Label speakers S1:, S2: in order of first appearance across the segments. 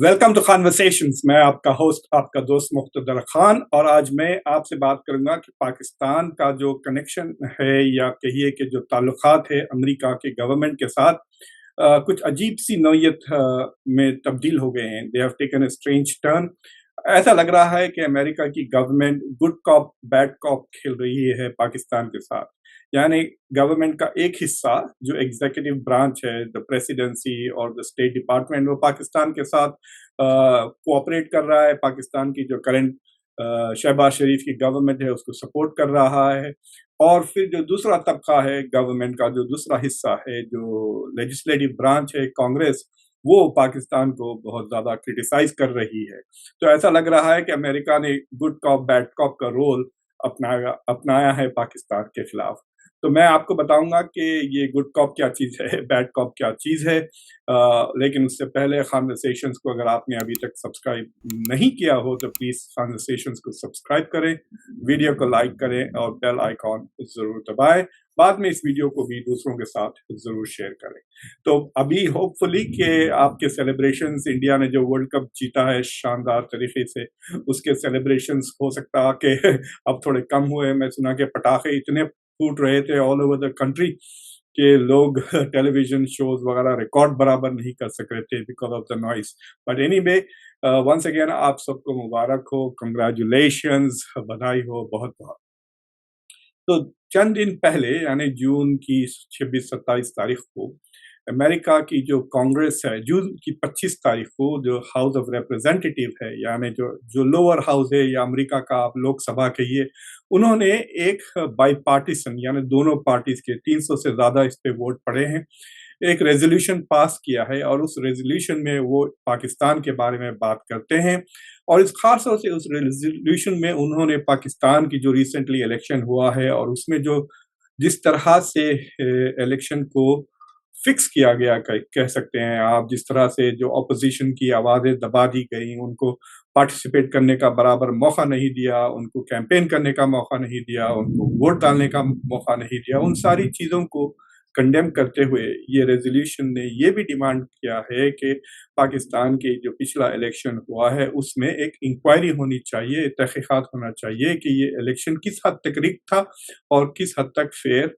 S1: Welcome to conversations. मैं आपका host, आपका दोस्त मुख्तदर खान, और आज मैं आपसे बात करूंगा कि पाकिस्तान का जो कनेक्शन है या कहिए कि जो ताल्लुकात है अमेरिका के गवर्नमेंट के साथ कुछ अजीब सी नौयत में तब्दील हो गए हैं। They have taken a strange turn. ऐसा लग रहा है कि अमेरिका की government good cop bad cop खेल रही है पाकिस्तान के साथ। यानी गवर्नमेंट का एक हिस्सा जो एग्जीक्यूटिव ब्रांच है, द प्रेसिडेंसी और द स्टेट डिपार्टमेंट, वो पाकिस्तान के साथ कोऑपरेट कर रहा है। पाकिस्तान की जो करंट शहबाज शरीफ की गवर्नमेंट है उसको सपोर्ट कर रहा है। और फिर जो दूसरा तबका है गवर्नमेंट का, जो दूसरा हिस्सा है, जो लेजिस्लेटिव ब्रांच है, कांग्रेस, वो पाकिस्तान को बहुत ज़्यादा क्रिटिसाइज कर रही है। तो ऐसा लग रहा है कि अमेरिका ने गुड कॉप बैड कॉप का रोल अपनाया है पाकिस्तान के खिलाफ। तो मैं आपको बताऊंगा कि ये गुड कॉप क्या चीज़ है, बैड कॉप क्या चीज़ है। लेकिन उससे पहले कॉन्वर्सेशंस को अगर आपने अभी तक सब्सक्राइब नहीं किया हो तो प्लीज़ कॉन्वर्सेशंस को सब्सक्राइब करें, वीडियो को लाइक करें और बेल आइकॉन ज़रूर दबाएं। बाद में इस वीडियो को भी दूसरों के साथ ज़रूर शेयर करें। तो अभी होपफुली कि आपके सेलिब्रेशंस, इंडिया ने जो वर्ल्ड कप जीता है शानदार तरीके से, उसके सेलिब्रेशंस हो सकता है कि अब थोड़े कम हुए। मैं सुना कि पटाखे इतने फूट रहे थे ऑल ओवर द कंट्री कि लोग टेलीविजन शोज वगैरह रिकॉर्ड बराबर नहीं कर सक रहे थे because of the noise. But anyway, once again आप सबको मुबारक हो, कंग्रेचुलेशंस, बधाई हो बहुत बहुत। तो चंद दिन पहले यानी जून की 26-27 तारीख को अमेरिका की जो कांग्रेस है, जून की 25 तारीख को जो हाउस ऑफ रिप्रेजेंटेटिव है, यानी जो जो लोअर हाउस है या अमेरिका का आप लोकसभा कहिए, उन्होंने एक बाईपार्टीसन यानी दोनों पार्टीज के 300 से ज़्यादा इस पे वोट पड़े हैं, एक रेजोल्यूशन पास किया है। और उस रेजोल्यूशन में वो पाकिस्तान के बारे में बात करते हैं। और इस खास तौर से उस रेजोल्यूशन में उन्होंने पाकिस्तान की जो रिसेंटली इलेक्शन हुआ है और उसमें जो जिस तरह से इलेक्शन को फिक्स किया गया, कह सकते हैं आप, जिस तरह से जो अपोजिशन की आवाज़ें दबा दी गई, उनको पार्टिसिपेट करने का बराबर मौका नहीं दिया, उनको कैंपेन करने का मौका नहीं दिया, उनको वोट डालने का मौका नहीं दिया, उन सारी चीज़ों को कंडेम करते हुए ये रेजोल्यूशन ने ये भी डिमांड किया है कि पाकिस्तान के जो पिछला इलेक्शन हुआ है उसमें एक इंक्वायरी होनी चाहिए, तहकीकात होना चाहिए कि ये इलेक्शन किस हद तक रिग था और किस हद तक फेयर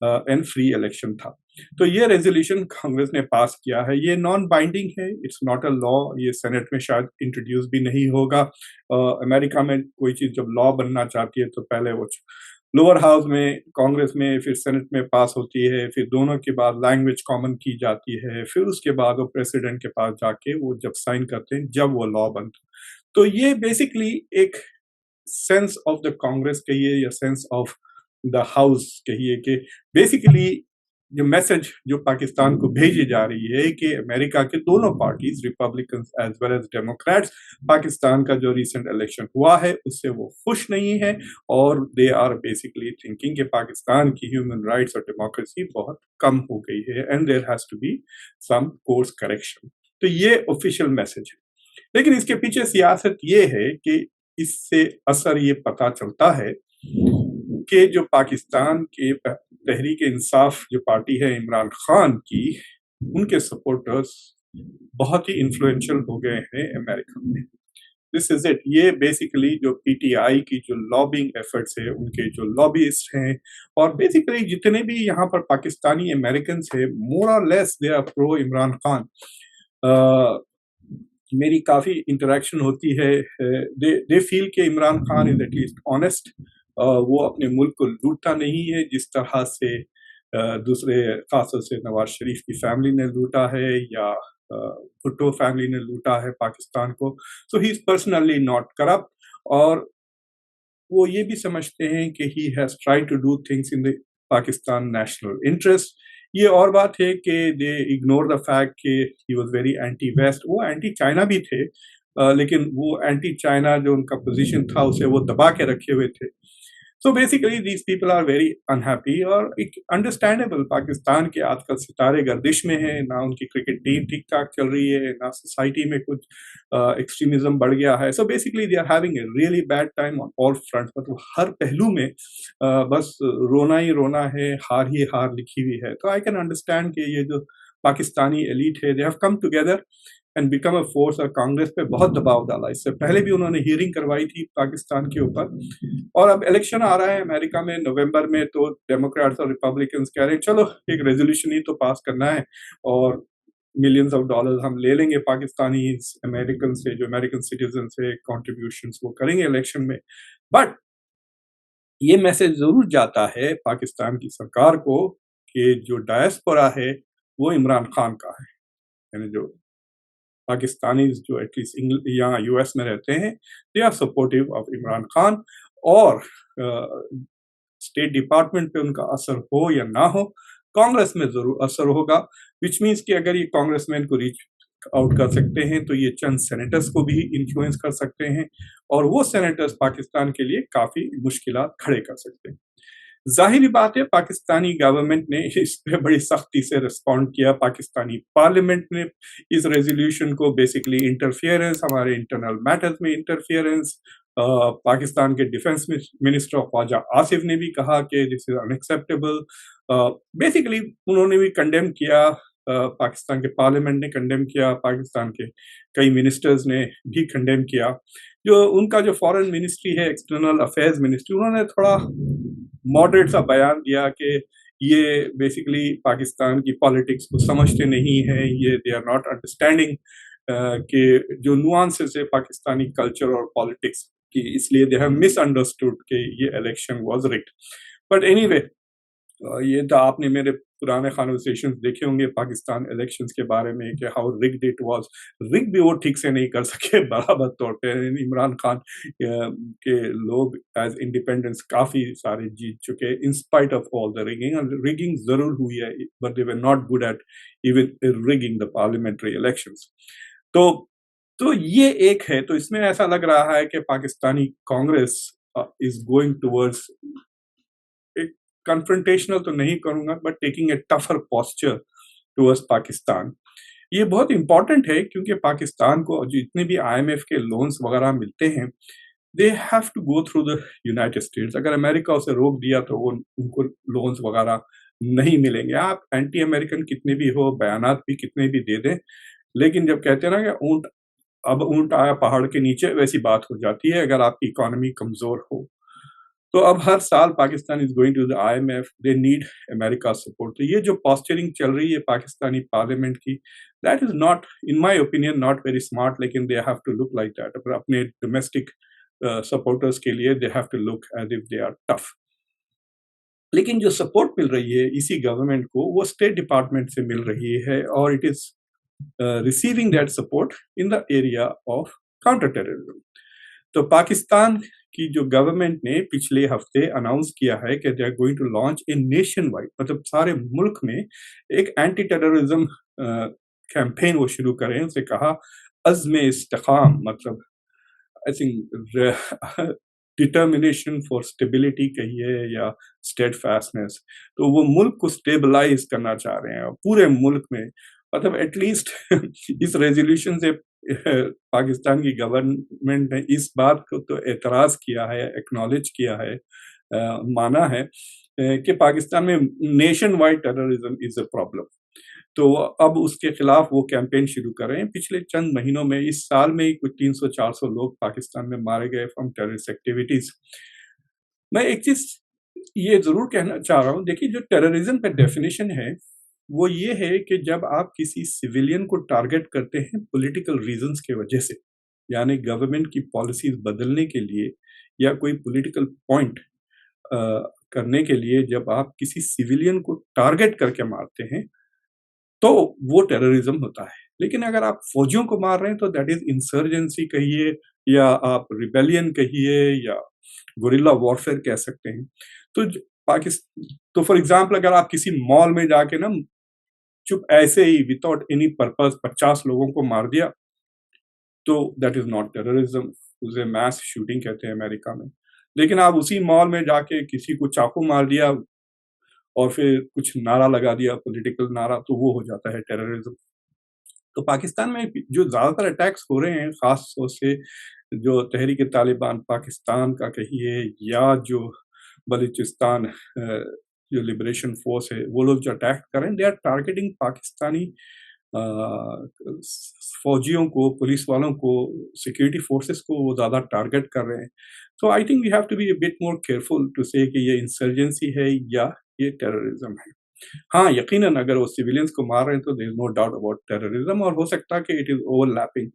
S1: एंड फ्री इलेक्शन था। तो ये रेजोल्यूशन कांग्रेस ने पास किया है। ये नॉन बाइंडिंग है, इट्स नॉट अ लॉ। ये सेनेट में शायद इंट्रोड्यूस भी नहीं होगा। अमेरिका में कोई चीज़ जब लॉ बनना चाहती है तो पहले वो लोअर हाउस में, कांग्रेस में, फिर सेनेट में पास होती है, फिर दोनों के बाद लैंग्वेज कॉमन की जाती है, फिर उसके बाद वो प्रेसिडेंट के पास जाके वो जब साइन करते हैं जब वो लॉ बनता है। तो ये बेसिकली एक सेंस ऑफ द कांग्रेस कहिए या सेंस ऑफ द हाउस कहिए कि बेसिकली जो मैसेज जो पाकिस्तान को भेजी जा रही है कि अमेरिका के दोनों parties, Republican as well as Democrats, Pakistan का जो रिसेंट इलेक्शन हुआ है उससे वो खुश नहीं है और दे आर बेसिकली थिंकिंग कि पाकिस्तान की ह्यूमन राइट्स और डेमोक्रेसी बहुत कम हो गई है and there has to be some course correction. तो ये ऑफिशियल मैसेज है। लेकिन इसके पीछे सियासत ये है कि इससे असर ये पता चलता है कि जो पाकिस्तान के तहरीक इंसाफ जो पार्टी है इमरान खान की, उनके सपोर्टर्स बहुत ही इन्फ्लुएंशियल हो गए हैं अमेरिका में। This is it. ये बेसिकली जो पीटीआई की जो लॉबिंग एफर्ट्स है, उनके जो लॉबिस्ट हैं, और बेसिकली जितने भी यहाँ पर पाकिस्तानी अमेरिकन है, मोर और less they are pro Imran Khan. मेरी काफ़ी इंटरेक्शन होती है। दे फील कि Imran Khan is at least honest. वो अपने मुल्क को लूटता नहीं है जिस तरह से दूसरे, खासतौर से नवाज शरीफ की फैमिली ने लूटा है या भुट्टो फैमिली ने लूटा है पाकिस्तान को। So he is personally not corrupt, और वो ये भी समझते हैं कि he has tried to do things in the Pakistan national interest. ये और बात है कि दे इग्नोर द फैक्ट कि he was very anti west. वो एंटी चाइना भी थे, लेकिन वो एंटी चाइना जो उनका पोजीशन था उसे वो दबा के रखे हुए थे। So basically these people are very unhappy, और एक अंडरस्टैंडेबल। पाकिस्तान के आजकल सितारे गर्दिश में हैं, ना उनकी क्रिकेट टीम ठीक ठाक चल रही है, ना सोसाइटी में कुछ एक्सट्रीमिज्म बढ़ गया है। So basically they are having a really bad time on all front. मतलब हर पहलू में बस रोना ही रोना है, हार ही हार लिखी हुई है। तो आई कैन अंडरस्टैंड कि ये जो पाकिस्तानी एलीट है, they have come together and become a force, और कांग्रेस पे बहुत दबाव डाला। इससे पहले भी उन्होंने हियरिंग करवाई थी पाकिस्तान के ऊपर, और अब इलेक्शन आ रहा है अमेरिका में नवंबर में, तो डेमोक्रेट्स और रिपब्लिकन्स कह रहे हैं चलो एक रेजोल्यूशन ही तो पास करना है, और मिलियंस ऑफ डॉलर्स हम ले लेंगे पाकिस्तानी अमेरिकन से, जो अमेरिकन सिटीजन से कॉन्ट्रीब्यूशंस वो करेंगे इलेक्शन में। बट ये मैसेज जरूर जाता है पाकिस्तान की सरकार को कि जो डायस्पोरा है वो इमरान खान का है, यानी जो पाकिस्तानी जो एटलीस्ट यहाँ यूएस में रहते हैं, they are supportive of Imran Khan. और स्टेट डिपार्टमेंट पे उनका असर हो या ना हो, कांग्रेस में जरूर असर होगा, विच मीन्स कि अगर ये कांग्रेसमैन को रीच आउट कर सकते हैं तो ये चंद सेनेटर्स को भी इन्फ्लुएंस कर सकते हैं, और वो सेनेटर्स पाकिस्तान के लिए काफी मुश्किलात खड़े कर सकते हैं। जाहिर बात है पाकिस्तानी गवर्नमेंट ने इस पे बड़ी सख्ती से रिस्पॉन्ड किया। पाकिस्तानी पार्लियामेंट ने इस रेजोल्यूशन को बेसिकली इंटरफियरेंस, हमारे इंटरनल मैटर्स में इंटरफियरेंस, पाकिस्तान के डिफेंस मिनिस्टर ख्वाजा आसिफ ने भी कहा कि दिस इज अनएक्सेप्टेबल। बेसिकली उन्होंने भी कंडेम किया, पाकिस्तान के पार्लियामेंट ने कंडेम किया, पाकिस्तान के कई मिनिस्टर्स ने भी कंडेम किया। जो उनका जो फॉरेन मिनिस्ट्री है, एक्सटर्नल अफेयर्स मिनिस्ट्री, उन्होंने थोड़ा मॉडरेट सा बयान दिया कि ये बेसिकली पाकिस्तान की पॉलिटिक्स को समझते नहीं है, ये दे आर नॉट अंडरस्टैंडिंग कि जो नुआंसेस है पाकिस्तानी कल्चर और पॉलिटिक्स की, इसलिए दे हैव मिसअंडरस्टूड कि ये election was rigged. But anyway, ये तो आपने मेरे पुराने कॉन्वर्सेशंस देखे होंगे पाकिस्तान इलेक्शंस के बारे में कि how rigged it was. Rig भी वो ठीक से नहीं कर सके बराबर तौर पे। इमरान खान के लोग एज इंडिपेंडेंस काफी सारे जीत चुके in spite of all the rigging, और रिगिंग जरूर हुई है but they were not good at even rigging the parliamentary elections. तो ये एक है, तो इसमें ऐसा लग रहा है कि Pakistani Congress is going towards, confrontational तो नहीं करूंगा, but taking a tougher posture towards Pakistan. ये बहुत इंपॉर्टेंट है क्योंकि पाकिस्तान को जितने भी आईएमएफ के लोन्स वगैरह मिलते हैं, they have to go through the United States. अगर अमेरिका उसे रोक दिया तो वो उनको लोन्स वगैरह नहीं मिलेंगे। आप एंटी अमेरिकन कितने भी हो, बयानात भी कितने भी दे दें, लेकिन जब कहते हैं ना कि ऊंट अब ऊंट आया पहाड़ के नीचे, वैसी बात हो जाती है अगर आपकी इकोनॉमी कमजोर हो। तो अब हर साल Pakistan is going to the IMF, they need America support. तो ये जो पॉस्चरिंग चल रही है पाकिस्तानी पार्लियामेंट की, that is not, in my opinion, not very smart, लेकिन they have to look like that. अपने डोमेस्टिक सपोर्टर्स के लिए they have to look as if they are tough. लेकिन जो सपोर्ट मिल रही है इसी गवर्नमेंट को, वो स्टेट डिपार्टमेंट से मिल रही है, और it is receiving that support in the area of counter terrorism. तो पाकिस्तान की जो गवर्नमेंट ने पिछले हफ्ते अनाउंस किया है कि they are going to launch a nation wide, मतलब सारे मुल्क में एक एंटी टेररिज्म कैंपेन वो शुरू करें। उसे कहा अज़्म इस्तिकाम, मतलब I think determination for stability कहिए या स्टेडफास्टनेस। तो वो मुल्क को स्टेबलाइज करना चाह रहे हैं पूरे मुल्क में। मतलब एटलीस्ट इस रेजोल्यूशन से पाकिस्तान की गवर्नमेंट ने इस बात को तो एतराज किया है, एक्नॉलेज किया है, माना है कि पाकिस्तान में nation wide terrorism is a problem. तो अब उसके खिलाफ वो कैंपेन शुरू कर रहे हैं। पिछले चंद महीनों में, इस साल में ही कुछ 300-400 लोग पाकिस्तान में मारे गए फ्रॉम टेररिस्ट एक्टिविटीज। मैं एक चीज ये जरूर कहना चाह रहा हूँ, देखिए जो टेररिज्म का डेफिनेशन है वो ये है कि जब आप किसी सिविलियन को टारगेट करते हैं पॉलिटिकल रीजंस के वजह से, यानी गवर्नमेंट की पॉलिसीज बदलने के लिए या कोई पॉलिटिकल पॉइंट करने के लिए, जब आप किसी सिविलियन को टारगेट करके मारते हैं तो वो टेररिज्म होता है। लेकिन अगर आप फौजियों को मार रहे हैं तो दैट इज इंसर्जेंसी कहिए, या आप रिबेलियन कहिए, या गुरिल्ला वॉरफेयर कह सकते हैं। तो पाकिस्तान, तो फॉर एग्जांपल अगर आप किसी मॉल में जाके ना चुप ऐसे ही विदाउट एनी पर्पस 50 लोगों को मार दिया, तो दैट इज नॉट टेररिज्म, उसे मैस शूटिंग कहते हैं अमेरिका में। लेकिन आप उसी मॉल में जाके किसी को चाकू मार दिया और फिर कुछ नारा लगा दिया, पॉलिटिकल नारा, तो वो हो जाता है टेररिज्म। तो पाकिस्तान में जो ज्यादातर अटैक्स हो रहे हैं, खास तौर से जो तहरीक तालिबान पाकिस्तान का कहिए, या जो बलूचिस्तान जो लिबरेशन फोर्स है वो लोग जो अटैक करें, दे आर टारगेटिंग पाकिस्तानी फौजियों को, पुलिस वालों को, सिक्योरिटी फोर्सेस को वो ज़्यादा टारगेट कर रहे हैं। तो I think we have to be a bit more careful to say कि ये इंसर्जेंसी है या ये टेररिज्म है। हाँ, यकीनन अगर वो सिविलियंस को मार रहे हैं तो there is no doubt about terrorism, और हो सकता है कि इट इज ओवरलैपिंग।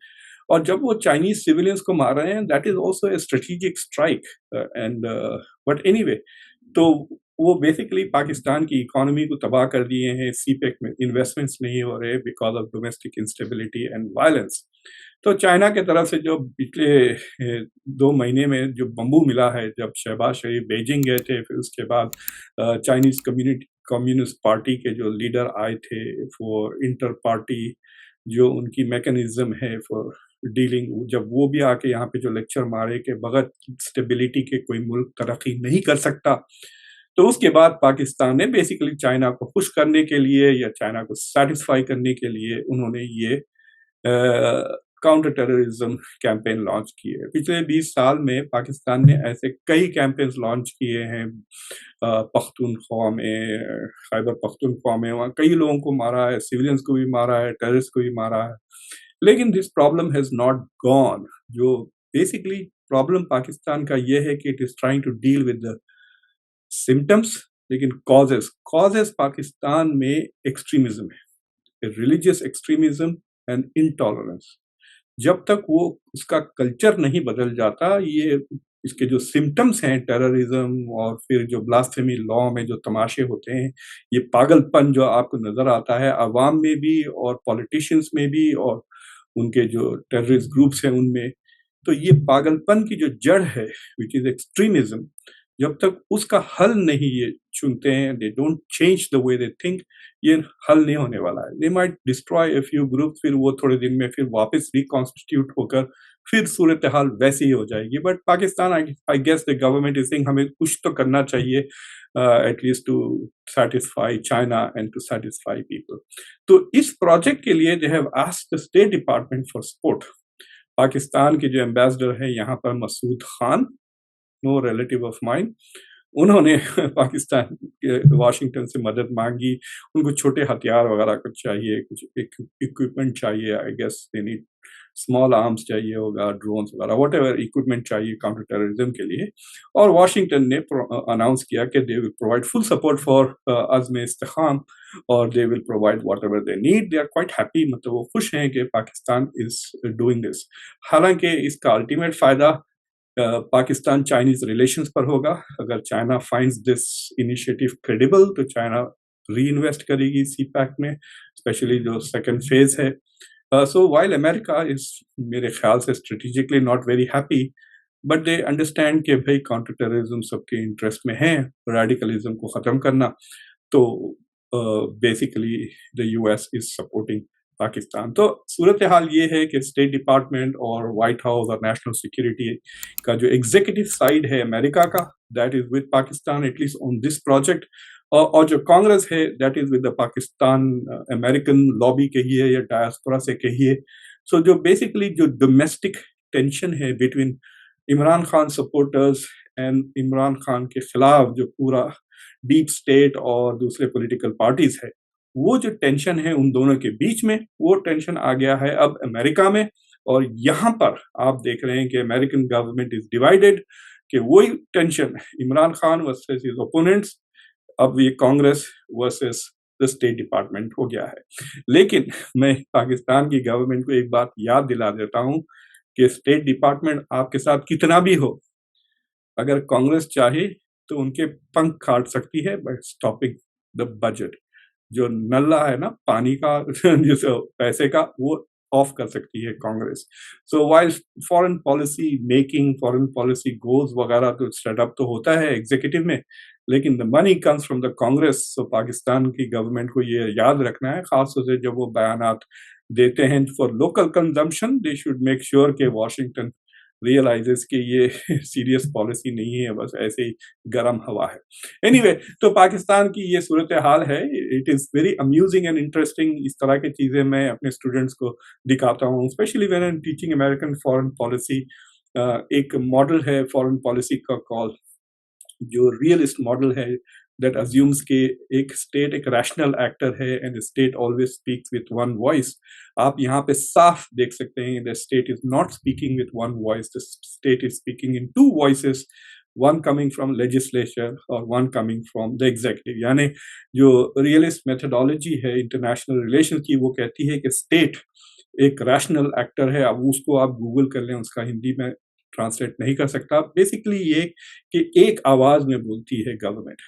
S1: और जब वो चाइनीज सिविलियंस को मार रहे हैं, that is also a strategic strike, and but anyway, तो वो बेसिकली पाकिस्तान की इकोनॉमी को तबाह कर दिए हैं। सीपेक में इन्वेस्टमेंट्स नहीं हो रहे because of domestic instability and violence. तो चाइना के तरफ से जो पिछले 2 महीने में जो बम्बू मिला है, जब शहबाज शरीफ बीजिंग गए थे, फिर उसके बाद चाइनीज कम्युनिस्ट पार्टी के जो लीडर आए थे फॉर इंटर पार्टी, जो उनकी मैकेनिज्म है फॉर डीलिंग, जब वो भी आके यहाँ पे जो लेक्चर मारे कि बगैर स्टेबिलिटी के कोई मुल्क तरक्की नहीं कर सकता, तो उसके बाद पाकिस्तान ने बेसिकली चाइना को खुश करने के लिए या चाइना को सेटिस्फाई करने के लिए उन्होंने ये काउंटर टेररिज्म कैंपेन लॉन्च किए। पिछले 20 साल में पाकिस्तान ने ऐसे कई कैंपेन्स लॉन्च किए हैं। पख्तूनख्वा में, खैबर पख्तूनख्वा में, वहाँ कई लोगों को मारा है, सिविलियंस को भी मारा है, टेररिस्ट को भी मारा है, लेकिन this problem has not gone. जो बेसिकली प्रॉब्लम पाकिस्तान का ये है कि it is trying to deal with the symptoms, लेकिन कॉजेस पाकिस्तान में एक्सट्रीमिज्म है, रिलीजियस एक्सट्रीमिज्म एंड इंटॉलरेंस। जब तक वो उसका कल्चर नहीं बदल जाता, ये इसके जो सिम्टम्स हैं टेररिज्म और फिर जो ब्लास्फेमी लॉ में जो तमाशे होते हैं, ये पागलपन जो आपको नजर आता है अवाम में भी और पॉलिटिशियंस में भी और उनके जो टेररिस्ट ग्रुप्स हैं उनमें, तो ये पागलपन की जो जड़ है विच इज एक्सट्रीमिज्म, जब तक उसका हल नहीं ये चुनते हैं, they don't change the way they think, ये हल नहीं होने वाला है। They might destroy a few group, फिर वो थोड़े दिन में फिर वापस रिकॉन्स्टिट्यूट होकर फिर सूरत हाल वैसी ही हो जाएगी। But Pakistan, I guess the government is saying हमें कुछ तो करना चाहिए at least to satisfy China and to satisfy people. तो इस प्रोजेक्ट के लिए they have asked the state department for support. Pakistan के जो एम्बेसडर है यहाँ पर, Masood Khan, no relative of mine, उन्होंने पाकिस्तान के वाशिंगटन से मदद मांगी। उनको छोटे हथियार वगैरह कुछ चाहिए, कुछ इक्विपमेंट चाहिए, I guess they need small arms चाहिए होगा, ड्रोन्स वगैरह, वट एवर इक्विपमेंट चाहिए काउंटर टेररिज्म के लिए। और वाशिंगटन ने अनाउंस किया कि they will provide full support for Azm Istehkam और they will provide whatever they need. They are quite happy, मतलब वो खुश हैं कि पाकिस्तान इज डूइंग दिस। हालांकि इसका अल्टीमेट फायदा पाकिस्तान चाइनीज रिलेशंस पर होगा। अगर China finds this initiative credible तो चाइना री इन्वेस्ट करेगी सीपैक में, स्पेशली जो सेकंड फेज है। सो वाइल अमेरिका इज मेरे ख्याल से strategically not very happy, but they understand कि भाई काउंटर टेररिज्म सबके इंटरेस्ट में है, रेडिकलिज्म को ख़त्म करना। तो basically the US is supporting Pakistan. तो सूरत हाल ये है कि स्टेट डिपार्टमेंट और वाइट हाउस और नेशनल सिक्योरिटी का जो एग्जीक्यूटिव साइड है अमेरिका का, that is with Pakistan at least on this project, और जो कांग्रेस है that is with the Pakistan American lobby कहिए या डायस्पोरा से कहिए। सो जो बेसिकली जो डोमेस्टिक टेंशन है between Imran Khan supporters and Imran Khan के खिलाफ जो पूरा डीप स्टेट और दूसरे पॉलिटिकल पार्टीज है, वो जो टेंशन है उन दोनों के बीच में, वो टेंशन आ गया है अब अमेरिका में। और यहाँ पर आप देख रहे हैं कि अमेरिकन गवर्नमेंट इज डिवाइडेड, कि वही tension Imran Khan versus his opponents, अब ये Congress versus the state department हो गया है। लेकिन मैं पाकिस्तान की गवर्नमेंट को एक बात याद दिला देता हूँ कि स्टेट डिपार्टमेंट आपके साथ कितना भी हो, अगर कांग्रेस चाहे तो उनके पंख काट सकती है बाय स्टॉपिंग द बजट। जो नल्ला है ना पानी का जिस पैसे का, वो ऑफ कर सकती है Congress. So while foreign policy making, foreign policy goals वगैरह तो सेटअप तो होता है एग्जीक्यूटिव में, लेकिन the money comes from the Congress. So Pakistan की गवर्नमेंट को ये याद रखना है, खासतौर से जब वो बयानात देते हैं for local consumption, they should make sure कि वाशिंगटन रियलाइजेस कि ये सीरियस पॉलिसी नहीं है, बस ऐसे ही गर्म हवा है। एनीवे, तो पाकिस्तान की ये सूरत हाल है। It is very amusing and interesting. इस तरह की चीज़ें मैं अपने स्टूडेंट्स को दिखाता हूँ, specially when I am teaching American foreign policy. एक मॉडल है फॉरेन पॉलिसी का कॉल, जो रियलिस्ट मॉडल है, that assumes کہ ایک اسٹیٹ ایک ریشنل ایکٹر ہے and state always speaks with one voice. آپ یہاں پہ صاف دیکھ سکتے ہیں the state is not speaking with one voice, the state is speaking in two voices, one coming from legislature اور one coming from the executive. یعنی جو ریئلسٹ میتھڈالوجی ہے انٹرنیشنل ریلیشن کی وہ کہتی ہے کہ اسٹیٹ ایک ریشنل ایکٹر ہے. اب اس کو آپ گوگل کر لیں, اس کا ہندی میں ٹرانسلیٹ نہیں کر سکتا. بیسکلی یہ کہ ایک آواز میں بولتی ہے گورنمنٹ,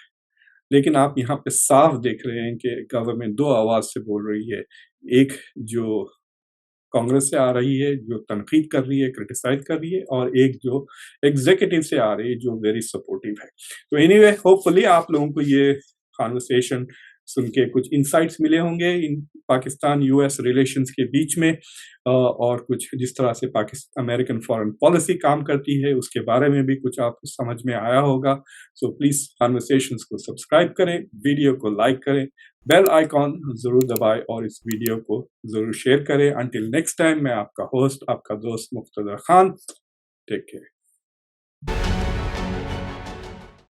S1: لیکن آپ یہاں پہ صاف دیکھ رہے ہیں کہ گورنمنٹ دو آواز سے بول رہی ہے. ایک جو کانگریس سے آ رہی ہے جو تنقید کر رہی ہے, کرٹیسائز کر رہی ہے, اور ایک جو ایگزیکٹو سے آ رہی ہے جو ویری سپورٹیو ہے. تو اینی وے ہوپ فلی آپ لوگوں کو یہ کانورسیشن سن کے کچھ انسائٹس ملے ہوں گے ان پاکستان یو ایس ریلیشنز کے بیچ میں, اور کچھ جس طرح سے امریکن فارن پالیسی کام کرتی ہے اس کے بارے میں بھی کچھ آپ کو سمجھ میں آیا ہوگا. سو پلیز کانورسیشنز کو سبسکرائب کریں, ویڈیو کو لائک کریں, بیل آئیکن ضرور دبائیں اور اس ویڈیو کو ضرور شیئر کریں. انٹل نیکسٹ ٹائم, میں آپ کا ہوسٹ, آپ کا دوست مقتدر خان. Take care.